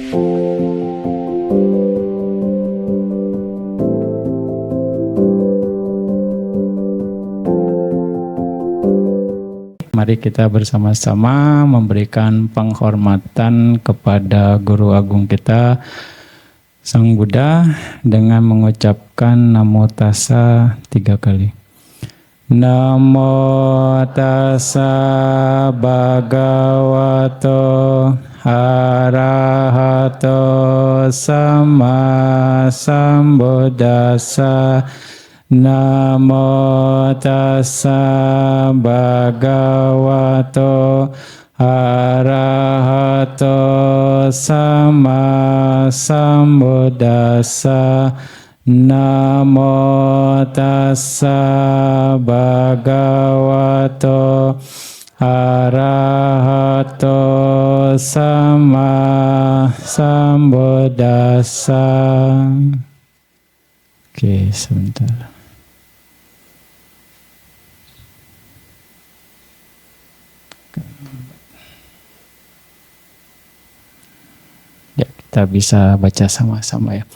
Mari kita bersama-sama memberikan penghormatan kepada Guru Agung kita, Sang Buddha, dengan mengucapkan Namo Tassa 3 kali. Namo Tassa Bhagavato Arahato Sama Sambuddhassa. Namo Tassa Bhagavato Arahato Sama Sambuddhassa. Namo Tassa Bhagavato Arahato Sama Sambuddhassa. Oke, sebentar. Ya, kita bisa baca sama-sama ya.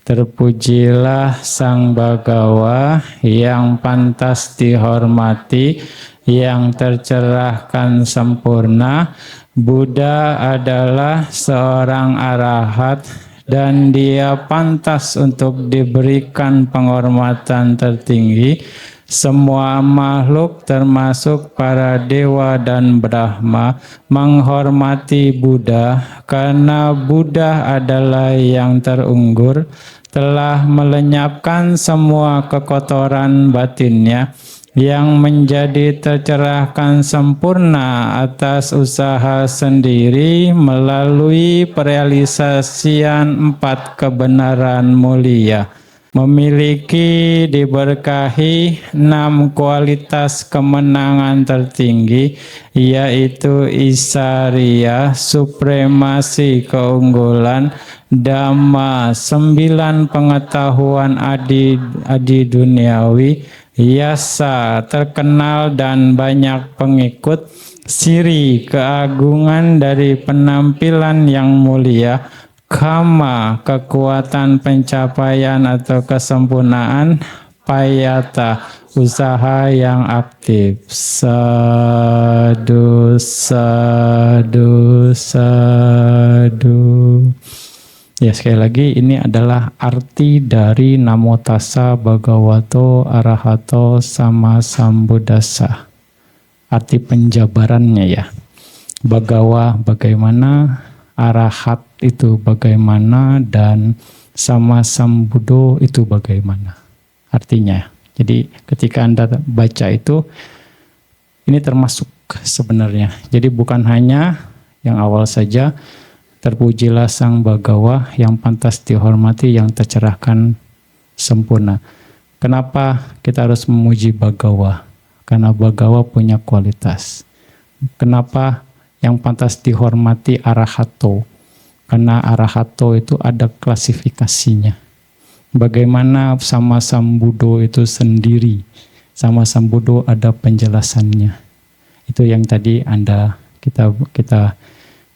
Terpujilah Sang Bhagawa yang pantas dihormati, yang tercerahkan sempurna. Buddha adalah seorang arahat dan dia pantas untuk diberikan penghormatan tertinggi. Semua makhluk termasuk para dewa dan Brahma menghormati Buddha karena Buddha adalah yang terunggur, telah melenyapkan semua kekotoran batinnya yang menjadi tercerahkan sempurna atas usaha sendiri melalui perealisasian 4 kebenaran mulia. Memiliki diberkahi 6 kualitas kemenangan tertinggi, yaitu Isariya, supremasi keunggulan, Dhamma, 9 pengetahuan adi duniawi, Yasa, terkenal dan banyak pengikut, Siri, keagungan dari penampilan yang mulia, Kama, kekuatan pencapaian atau kesempurnaan, Payata, usaha yang aktif. Sadu, sadu, sadu. Ya, sekali lagi ini adalah arti dari Namo Tassa Bhagavato Arahato Sama Sambuddhassa. Arti penjabarannya ya. Bhagawa bagaimana, arahat itu bagaimana, dan sama sambuddho itu bagaimana artinya. Jadi ketika Anda baca itu, ini termasuk sebenarnya. Jadi bukan hanya yang awal saja, terpujilah Sang Bhagawa yang pantas dihormati, yang tercerahkan sempurna. Kenapa kita harus memuji Bhagawa? Karena Bhagawa punya kualitas. Kenapa yang pantas dihormati arahato? Karena arahato itu ada klasifikasinya. Bagaimana sama sambuddho itu sendiri. Sama sambuddho ada penjelasannya. Itu yang tadi kita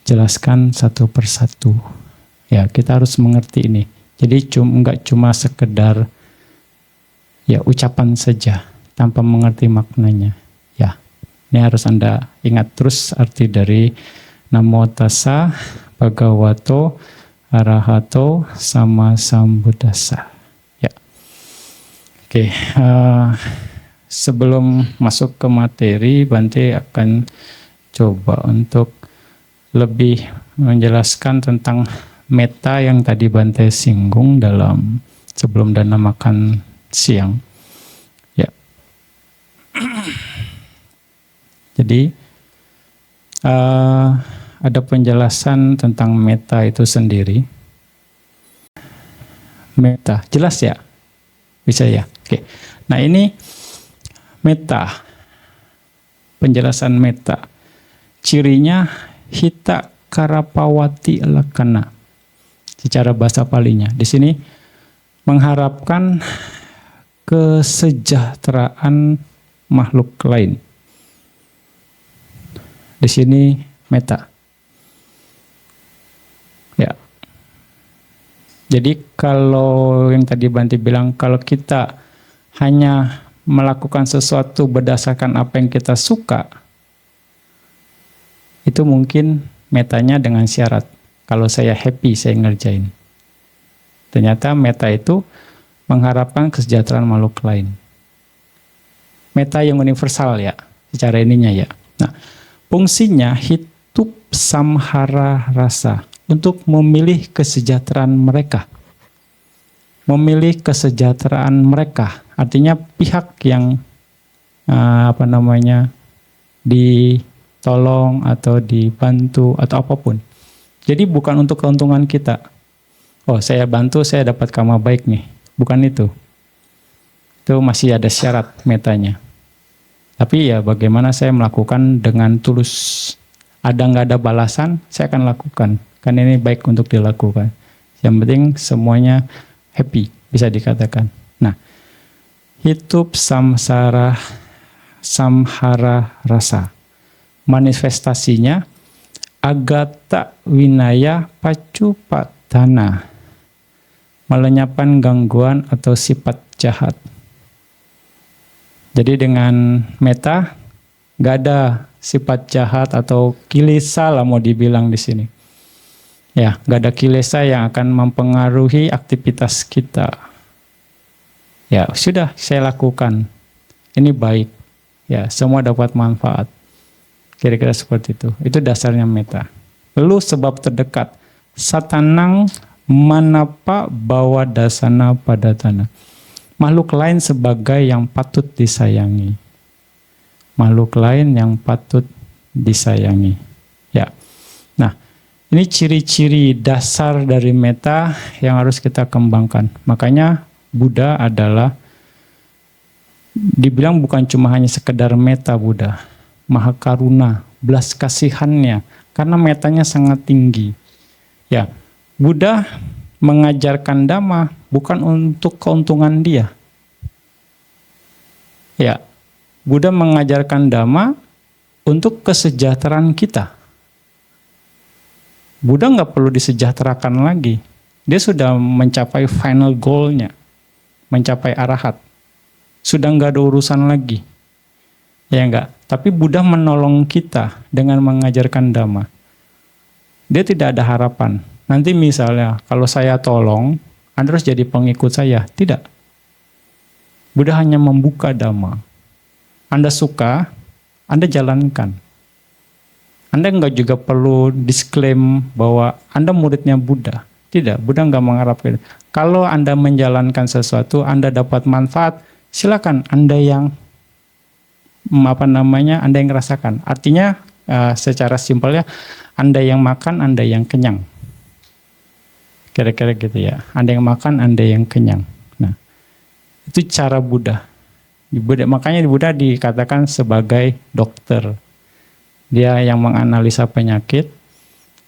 jelaskan satu persatu. Ya, kita harus mengerti ini. Jadi enggak cuma sekedar ya ucapan saja tanpa mengerti maknanya. Ya, ini harus Anda ingat terus arti dari Namo Tassa Bhagavato Arahato Sama Sambuddhassa. Ya. Oke, sebelum masuk ke materi, Bante akan coba untuk lebih menjelaskan tentang meta yang tadi Bante singgung dalam sebelum dana makan siang. Ya. Jadi ada penjelasan tentang meta itu sendiri. Meta, jelas ya? Bisa ya? Oke. Nah ini meta, penjelasan meta. Cirinya hita karapawati lakana. Secara bahasa Palinya. Di sini mengharapkan kesejahteraan makhluk lain. Di sini meta. Ya. Jadi kalau yang tadi Bante bilang, kalau kita hanya melakukan sesuatu berdasarkan apa yang kita suka, itu mungkin metanya dengan syarat. Kalau saya happy, saya ngerjain. Ternyata meta itu mengharapkan kesejahteraan makhluk lain. Meta yang universal ya, secara ininya ya. Nah, fungsinya hidup samhara rasa, untuk memilih kesejahteraan mereka. Memilih kesejahteraan mereka, artinya pihak yang ditolong atau dibantu atau apapun. Jadi bukan untuk keuntungan kita. Oh, saya bantu, saya dapat karma baik nih. Bukan itu. Itu masih ada syarat metanya. Tapi ya bagaimana saya melakukan dengan tulus. Ada nggak ada balasan, saya akan lakukan. Kan ini baik untuk dilakukan. Yang penting semuanya happy, bisa dikatakan. Nah, hidup samhara rasa. Manifestasinya agata winaya pacupatana, melenyapkan gangguan atau sifat jahat. Jadi dengan meta nggak ada sifat jahat atau kilesa lah mau dibilang di sini. Ya, nggak ada kilesa yang akan mempengaruhi aktivitas kita. Ya, sudah saya lakukan. Ini baik. Ya, semua dapat manfaat. Kira-kira seperti itu. Itu dasarnya meta. Lalu sebab terdekat. Satanang manapa bawa dasana pada tanah. Makhluk lain sebagai yang patut disayangi. Makhluk lain yang patut disayangi. Ya. Nah, ini ciri-ciri dasar dari meta yang harus kita kembangkan. Makanya Buddha adalah dibilang bukan cuma hanya sekedar meta Buddha, maha karuna, belas kasihannya, karena metanya sangat tinggi. Ya, Buddha mengajarkan dhamma bukan untuk keuntungan dia. Ya, Buddha mengajarkan dhamma untuk kesejahteraan kita. Buddha nggak perlu disejahterakan lagi. Dia sudah mencapai final goal-nya. Mencapai arahat. Sudah nggak ada urusan lagi. Ya enggak? Tapi Buddha menolong kita dengan mengajarkan dhamma. Dia tidak ada harapan. Nanti misalnya, kalau saya tolong, Anda harus jadi pengikut saya. Tidak. Buddha hanya membuka dhamma. Anda suka, Anda jalankan. Anda enggak juga perlu disklaim bahwa Anda muridnya Buddha. Tidak, Buddha enggak mengharapkan. Kalau Anda menjalankan sesuatu, Anda dapat manfaat, silakan Anda yang Anda yang rasakan. Artinya secara simpelnya, Anda yang makan, Anda yang kenyang. Kira-kira gitu ya. Anda yang makan, Anda yang kenyang. Nah, itu cara Buddha. Makanya Buddha dikatakan sebagai dokter. Dia yang menganalisa penyakit,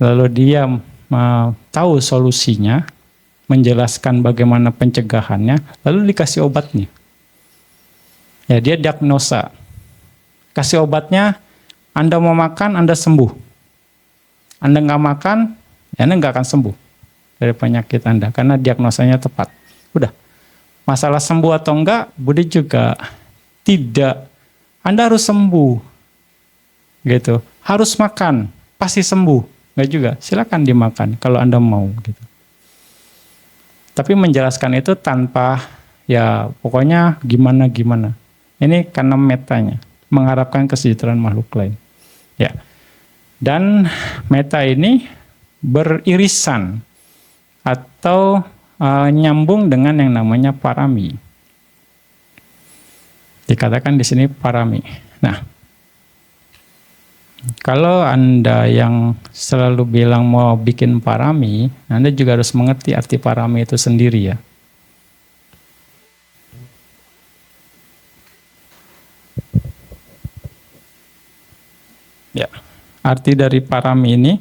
lalu dia tahu solusinya, menjelaskan bagaimana pencegahannya, lalu dikasih obatnya. Ya, dia diagnosa. Kasih obatnya, Anda mau makan, Anda sembuh. Anda nggak makan, ya Anda nggak akan sembuh dari penyakit Anda, karena diagnosanya tepat. Udah. Masalah sembuh atau enggak, Buddha juga tidak. Anda harus sembuh. Gitu. Harus makan, pasti sembuh. Enggak juga, silakan dimakan kalau Anda mau gitu. Tapi menjelaskan itu tanpa ya pokoknya gimana-gimana. Ini karena metanya, mengharapkan kesejahteraan makhluk lain. Ya. Dan meta ini beririsan atau nyambung dengan yang namanya parami. Dikatakan di sini parami. Nah, kalau Anda yang selalu bilang mau bikin parami, Anda juga harus mengerti arti parami itu sendiri ya. Ya, arti dari parami ini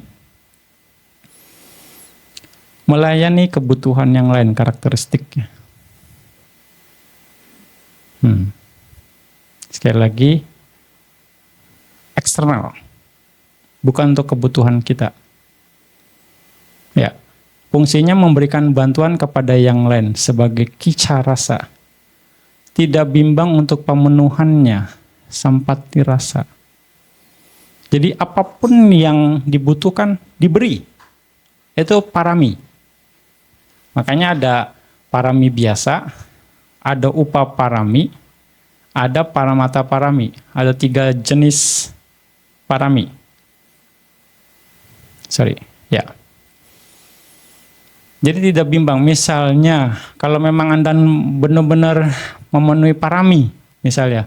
melayani kebutuhan yang lain, karakteristiknya. Sekali lagi, eksternal. Bukan untuk kebutuhan kita. Ya, Fungsinya memberikan bantuan kepada yang lain sebagai kica rasa. Tidak bimbang untuk pemenuhannya, sampati rasa. Jadi apapun yang dibutuhkan diberi. Itu parami. Makanya ada parami biasa, ada upa parami, ada paramata parami. Ada 3 jenis parami. Ya. Jadi tidak bimbang. Misalnya, kalau memang Anda benar-benar memenuhi parami, misalnya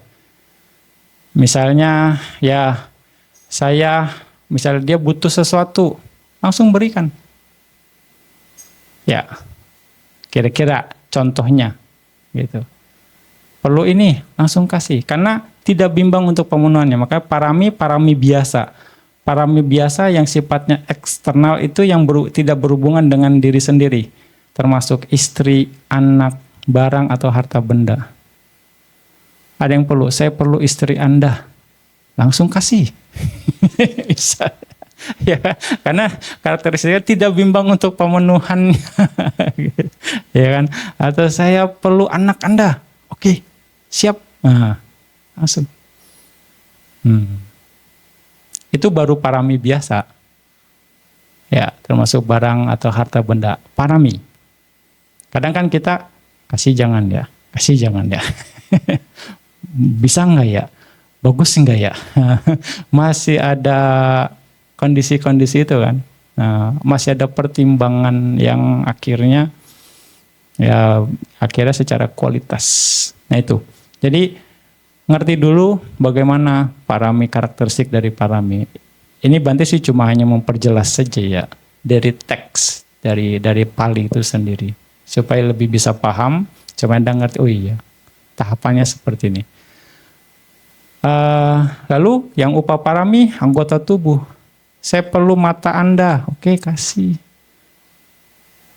ya misalnya dia butuh sesuatu, langsung berikan. Ya, kira-kira contohnya gitu. Perlu ini, langsung kasih. Karena tidak bimbang untuk pemenuhannya. Maka parami biasa. Parami biasa yang sifatnya eksternal itu yang tidak berhubungan dengan diri sendiri. Termasuk istri, anak, barang, atau harta benda. Ada yang perlu, saya perlu istri Anda. Langsung kasih. Bisa. Ya, karena karakteristiknya tidak bimbang untuk pemenuhannya. Ya kan? Atau saya perlu anak Anda. Oke, siap. Nah, langsung. Itu baru parami biasa. Ya, termasuk barang atau harta benda. Parami. Kadang kan kita kasih jangan ya. Bisa nggak ya? Bagus nggak ya? Masih ada kondisi-kondisi itu kan. Nah, masih ada pertimbangan yang akhirnya secara kualitas. Nah itu. Jadi ngerti dulu bagaimana parami, karakteristik dari parami. Ini Bante sih cuma hanya memperjelas saja ya dari teks dari Pali itu sendiri supaya lebih bisa paham, supaya Anda ngerti. Oh iya, tahapannya seperti ini. Lalu yang upaparami anggota tubuh. Saya perlu mata Anda, oke kasih.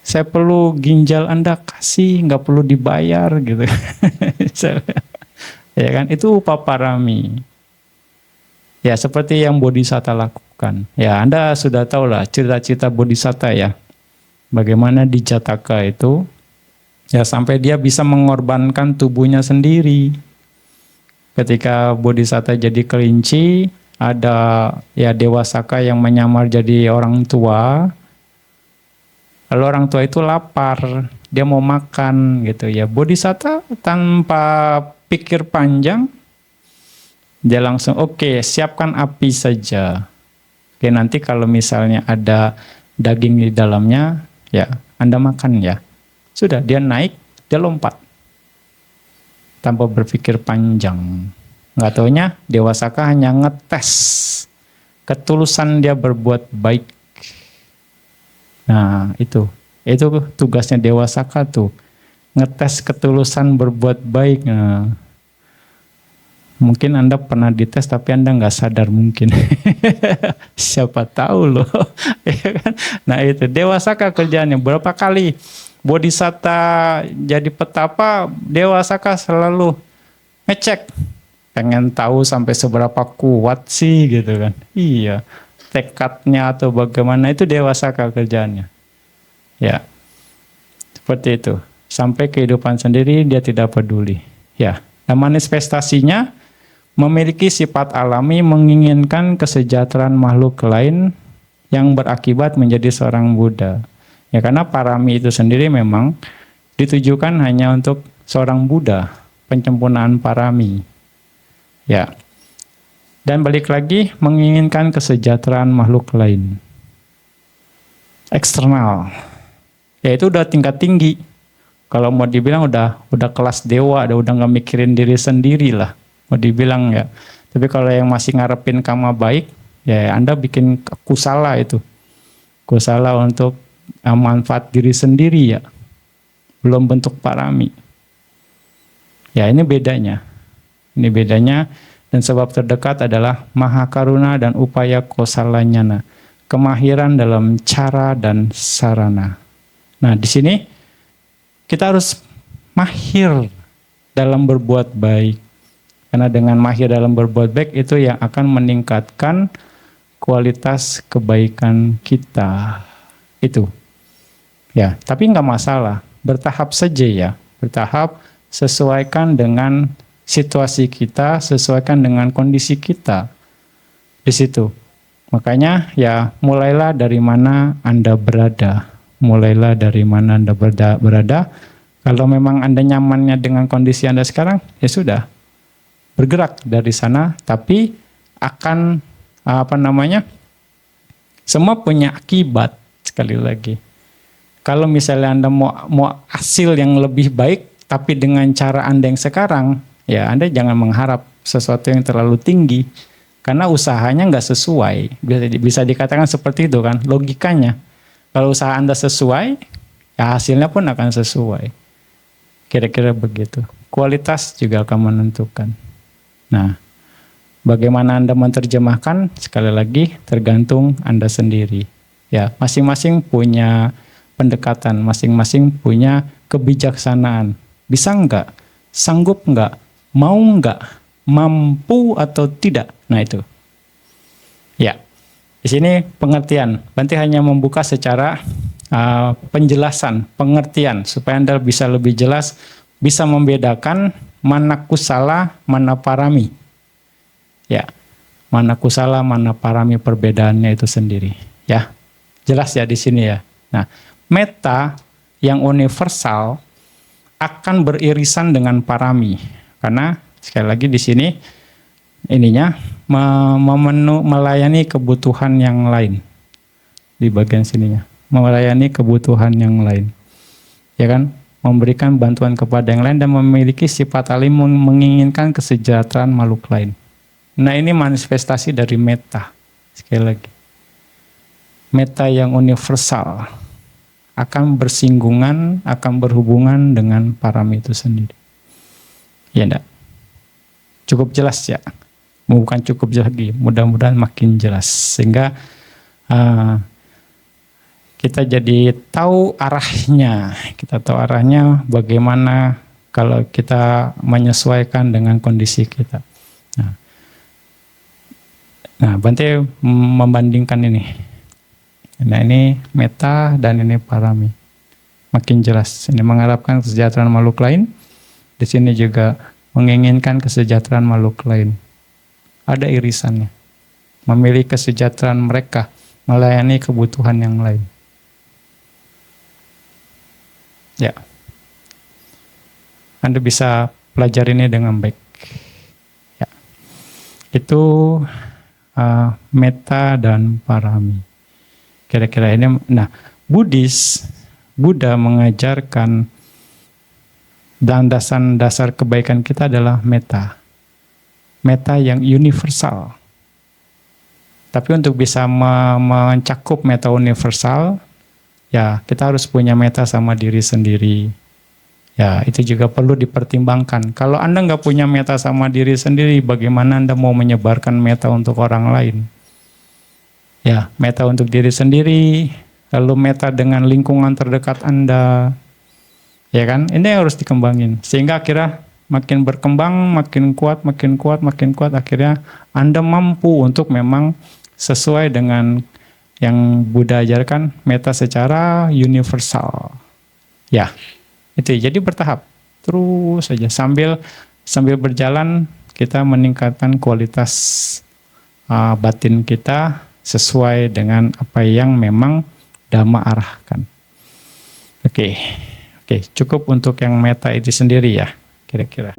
Saya perlu ginjal Anda, kasih, nggak perlu dibayar gitu. Ya kan, itu upaparami. Ya seperti yang Bodhisatta lakukan. Ya Anda sudah tahu lah cerita-cerita Bodhisatta ya. Bagaimana di Jataka itu, ya sampai dia bisa mengorbankan tubuhnya sendiri. Ketika Bodhisatta jadi kelinci, ada ya Dewa Saka yang menyamar jadi orang tua. Lalu orang tua itu lapar, dia mau makan gitu ya. Bodhisatta tanpa pikir panjang, dia langsung oke, siapkan api saja. Oke, nanti kalau misalnya ada daging di dalamnya, ya Anda makan ya. Sudah, dia naik, dia lompat. Tanpa berpikir panjang. Nggak taunya Dewa Saka hanya ngetes ketulusan dia berbuat baik. Nah itu tugasnya Dewa Saka tuh, ngetes ketulusan berbuat baik. Nah, mungkin Anda pernah dites tapi Anda nggak sadar mungkin. Siapa tahu loh. Ya kan? Nah itu Dewa Saka kerjaannya berapa kali Bodhisatta jadi petapa, Dewa Saka selalu ngecek, pengen tahu sampai seberapa kuat sih gitu kan. Iya, tekadnya atau bagaimana itu Dewa Saka kerjaannya. Ya, seperti itu. Sampai kehidupan sendiri dia tidak peduli. Ya, dan manifestasinya memiliki sifat alami menginginkan kesejahteraan makhluk lain yang berakibat menjadi seorang Buddha. Ya karena parami itu sendiri memang ditujukan hanya untuk seorang Buddha, penyempurnaan parami. Ya. Dan balik lagi menginginkan kesejahteraan makhluk lain. Eksternal. Ya itu udah tingkat tinggi. Kalau mau dibilang udah kelas dewa, udah nggak mikirin diri sendiri lah. Mau dibilang ya. Tapi kalau yang masih ngarepin karma baik, ya Anda bikin kusala itu. Kusala untuk manfaat diri sendiri ya, belum bentuk parami. Ya ini bedanya. Dan sebab terdekat adalah mahakaruna dan upaya kosalanyana, kemahiran dalam cara dan sarana. Nah di sini kita harus mahir dalam berbuat baik, karena dengan mahir dalam berbuat baik itu yang akan meningkatkan kualitas kebaikan kita. Itu. Ya, tapi nggak masalah, bertahap saja ya, bertahap, sesuaikan dengan situasi kita, sesuaikan dengan kondisi kita di situ. Makanya ya mulailah dari mana Anda berada, mulailah dari mana Anda berada. Kalau memang Anda nyamannya dengan kondisi Anda sekarang, ya sudah, bergerak dari sana, tapi akan semua punya akibat. Sekali lagi, kalau misalnya Anda mau hasil yang lebih baik, tapi dengan cara Anda yang sekarang, ya Anda jangan mengharap sesuatu yang terlalu tinggi, karena usahanya nggak sesuai. Bisa dikatakan seperti itu kan, logikanya. Kalau usaha Anda sesuai, ya hasilnya pun akan sesuai. Kira-kira begitu. Kualitas juga akan menentukan. Nah, bagaimana Anda menerjemahkan, sekali lagi tergantung Anda sendiri. Ya, masing-masing punya pendekatan, masing-masing punya kebijaksanaan. Bisa enggak? Sanggup enggak? Mau enggak? Mampu atau tidak? Nah itu. Ya, di sini pengertian. Bante hanya membuka secara penjelasan, pengertian, supaya Anda bisa lebih jelas, bisa membedakan mana kusala, mana parami. Ya, mana kusala, mana parami, perbedaannya itu sendiri. Ya, jelas ya di sini ya. Nah, metta yang universal akan beririsan dengan parami, karena sekali lagi di sini ininya melayani kebutuhan yang lain di bagian sininya, melayani kebutuhan yang lain, ya kan, memberikan bantuan kepada yang lain dan memiliki sifat alim menginginkan kesejahteraan makhluk lain. Nah ini manifestasi dari metta. Sekali lagi, metta yang universal akan bersinggungan, akan berhubungan dengan parami itu sendiri. Ya enggak? Cukup jelas ya? Bukan cukup jelas lagi, mudah-mudahan makin jelas. Sehingga kita jadi tahu arahnya. Kita tahu arahnya bagaimana kalau kita menyesuaikan dengan kondisi kita. Nah, Bante membandingkan ini. Nah, ini metta dan ini parami. Makin jelas. Ini mengharapkan kesejahteraan makhluk lain. Di sini juga menginginkan kesejahteraan makhluk lain. Ada irisannya. Memilih kesejahteraan mereka, melayani kebutuhan yang lain. Ya. Anda bisa pelajari ini dengan baik. Ya. Itu metta dan parami. Kira-kira ini. Nah, Buddha mengajarkan dasar kebaikan kita adalah metta. Metta yang universal. Tapi untuk bisa mencakup metta universal, ya kita harus punya metta sama diri sendiri. Ya, itu juga perlu dipertimbangkan. Kalau Anda nggak punya metta sama diri sendiri, bagaimana Anda mau menyebarkan metta untuk orang lain? Ya, metta untuk diri sendiri, lalu metta dengan lingkungan terdekat Anda. Ya kan? Ini harus dikembangin. Sehingga akhirnya makin berkembang, makin kuat, akhirnya Anda mampu untuk memang sesuai dengan yang Buddha ajarkan, metta secara universal. Ya. Itu jadi bertahap terus saja sambil berjalan kita meningkatkan kualitas batin kita sesuai dengan apa yang memang Dhamma arahkan. Oke, cukup untuk yang metta itu sendiri ya kira-kira.